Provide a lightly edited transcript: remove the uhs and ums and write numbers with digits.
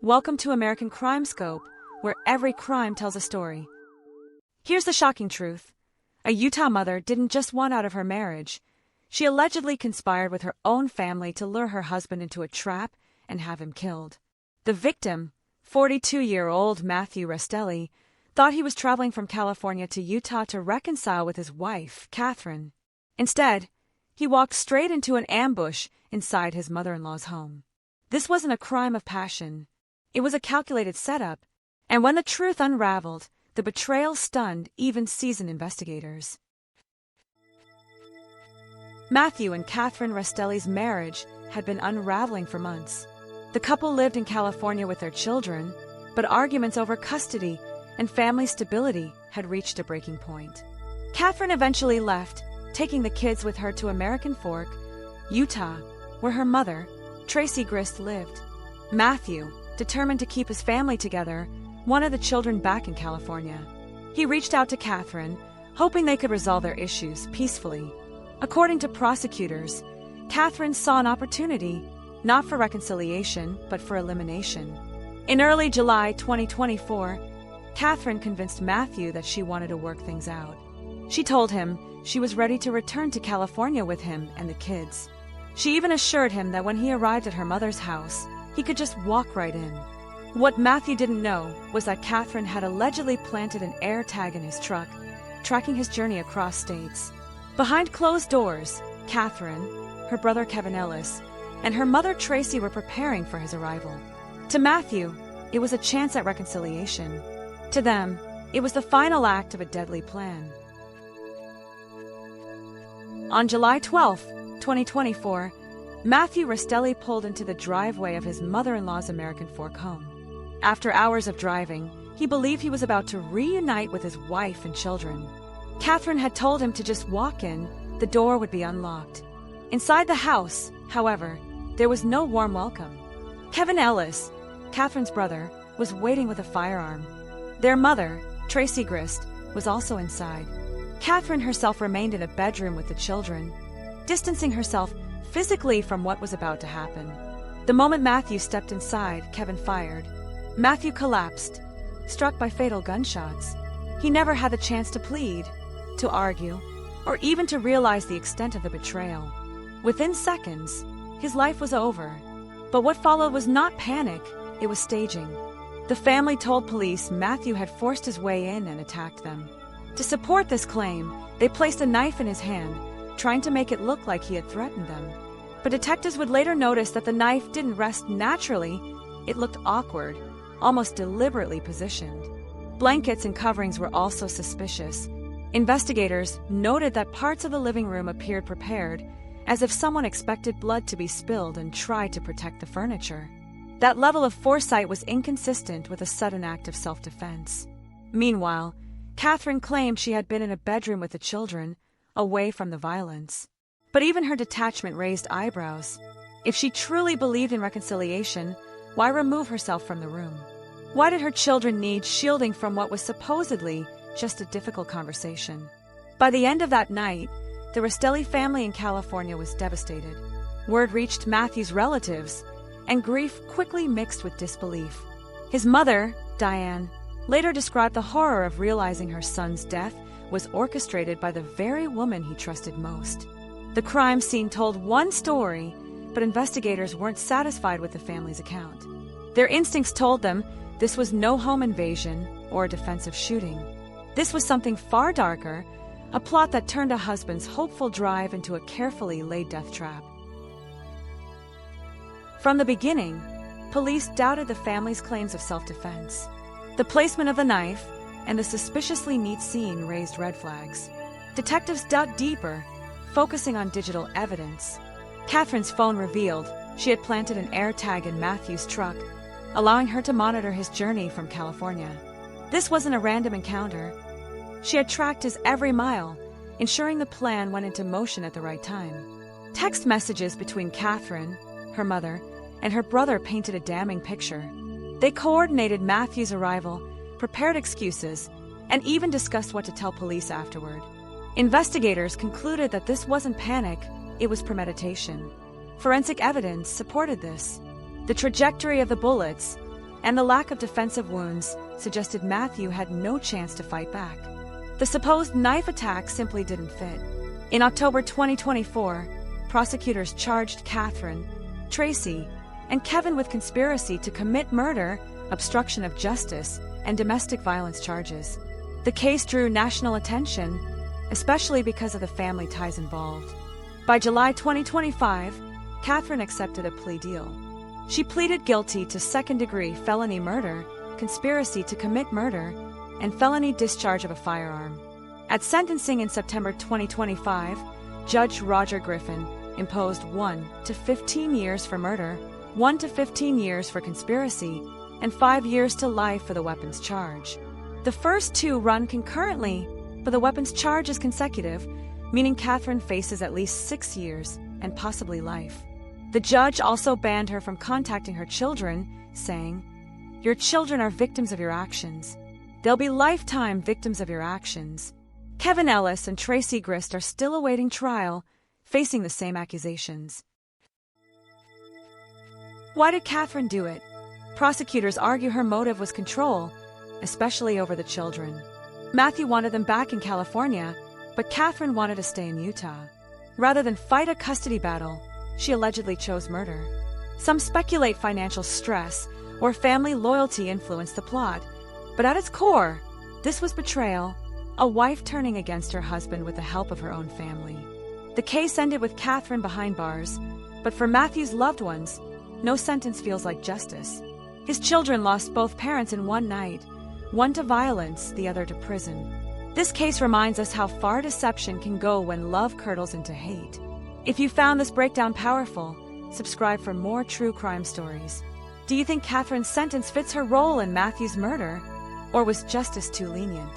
Welcome to American Crime Scope, where every crime tells a story. Here's the shocking truth. A Utah mother didn't just want out of her marriage. She allegedly conspired with her own family to lure her husband into a trap and have him killed. The victim, 42-year-old Kathryn Restelli, thought he was traveling from California to Utah to reconcile with his wife, Kathryn. Instead, he walked straight into an ambush inside his mother-in-law's home. This wasn't a crime of passion. It was a calculated setup, and when the truth unraveled, the betrayal stunned even seasoned investigators. Matthew and Kathryn Restelli's marriage had been unraveling for months. The couple lived in California with their children, but arguments over custody and family stability had reached a breaking point. Kathryn eventually left, taking the kids with her to American Fork, Utah, where her mother, Tracy Grist, lived. Matthew, determined to keep his family together, wanted the children back in California. He reached out to Kathryn, hoping they could resolve their issues peacefully. According to prosecutors, Kathryn saw an opportunity, not for reconciliation, but for elimination. In early July 2024, Kathryn convinced Matthew that she wanted to work things out. She told him she was ready to return to California with him and the kids. She even assured him that when he arrived at her mother's house, he could just walk right in. What Matthew didn't know was that Kathryn had allegedly planted an AirTag in his truck, tracking his journey across states. Behind closed doors, Kathryn, her brother Kevin Ellis, and her mother Tracy were preparing for his arrival. To Matthew, it was a chance at reconciliation. To them, it was the final act of a deadly plan. On July 12, 2024, Matthew Restelli pulled into the driveway of his mother-in-law's American Fork home. After hours of driving, he believed he was about to reunite with his wife and children. Kathryn had told him to just walk in, the door would be unlocked. Inside the house, however, there was no warm welcome. Kevin Ellis, Kathryn's brother, was waiting with a firearm. Their mother, Tracy Grist, was also inside. Kathryn herself remained in a bedroom with the children, distancing herself physically from what was about to happen. The moment Matthew stepped inside, Kevin fired. Matthew collapsed, struck by fatal gunshots. He never had the chance to plead, to argue, or even to realize the extent of the betrayal. Within seconds, his life was over. But what followed was not panic, it was staging. The family told police Matthew had forced his way in and attacked them. To support this claim, they placed a knife in his hand, trying to make it look like he had threatened them. But detectives would later notice that the knife didn't rest naturally, it looked awkward, almost deliberately positioned. Blankets and coverings were also suspicious. Investigators noted that parts of the living room appeared prepared, as if someone expected blood to be spilled and tried to protect the furniture. That level of foresight was inconsistent with a sudden act of self-defense. Meanwhile, Kathryn claimed she had been in a bedroom with the children, away from the violence. But even her detachment raised eyebrows. If she truly believed in reconciliation, why remove herself from the room? Why did her children need shielding from what was supposedly just a difficult conversation? By the end of that night, the Restelli family in California was devastated. Word reached Matthew's relatives, and grief quickly mixed with disbelief. His mother, Diane, later described the horror of realizing her son's death was orchestrated by the very woman he trusted most. The crime scene told one story, but investigators weren't satisfied with the family's account. Their instincts told them this was no home invasion or a defensive shooting. This was something far darker, a plot that turned a husband's hopeful drive into a carefully laid death trap. From the beginning, police doubted the family's claims of self-defense. The placement of the knife and the suspiciously neat scene raised red flags. Detectives dug deeper, focusing on digital evidence. Kathryn's phone revealed she had planted an AirTag in Matthew's truck, allowing her to monitor his journey from California. This wasn't a random encounter. She had tracked his every mile, ensuring the plan went into motion at the right time. Text messages between Kathryn, her mother, and her brother painted a damning picture. They coordinated Matthew's arrival, prepared excuses, and even discussed what to tell police afterward. Investigators concluded that this wasn't panic, it was premeditation. Forensic evidence supported this. The trajectory of the bullets, and the lack of defensive wounds suggested Matthew had no chance to fight back. The supposed knife attack simply didn't fit. In October 2024, prosecutors charged Kathryn, Tracy, and Kevin with conspiracy to commit murder, obstruction of justice, and domestic violence charges. The case drew national attention, especially because of the family ties involved. By July 2025, Kathryn accepted a plea deal. She pleaded guilty to second-degree felony murder, conspiracy to commit murder, and felony discharge of a firearm. At sentencing in September 2025, Judge Roger Griffin imposed 1 to 15 years for murder, 1 to 15 years for conspiracy, and 5 years to life for the weapons charge. The first two run concurrently, but the weapons charge is consecutive, meaning Kathryn faces at least 6 years and possibly life. The judge also banned her from contacting her children, saying, "Your children are victims of your actions. They'll be lifetime victims of your actions." Kevin Ellis and Tracy Grist are still awaiting trial, facing the same accusations. Why did Kathryn do it? Prosecutors argue her motive was control, especially over the children. Matthew wanted them back in California, but Kathryn wanted to stay in Utah. Rather than fight a custody battle, she allegedly chose murder. Some speculate financial stress or family loyalty influenced the plot, but at its core, this was betrayal, a wife turning against her husband with the help of her own family. The case ended with Kathryn behind bars, but for Matthew's loved ones, no sentence feels like justice. His children lost both parents in one night, one to violence, the other to prison. This case reminds us how far deception can go when love curdles into hate. If you found this breakdown powerful, subscribe for more true crime stories. Do you think Kathryn's sentence fits her role in Matthew's murder, or was justice too lenient?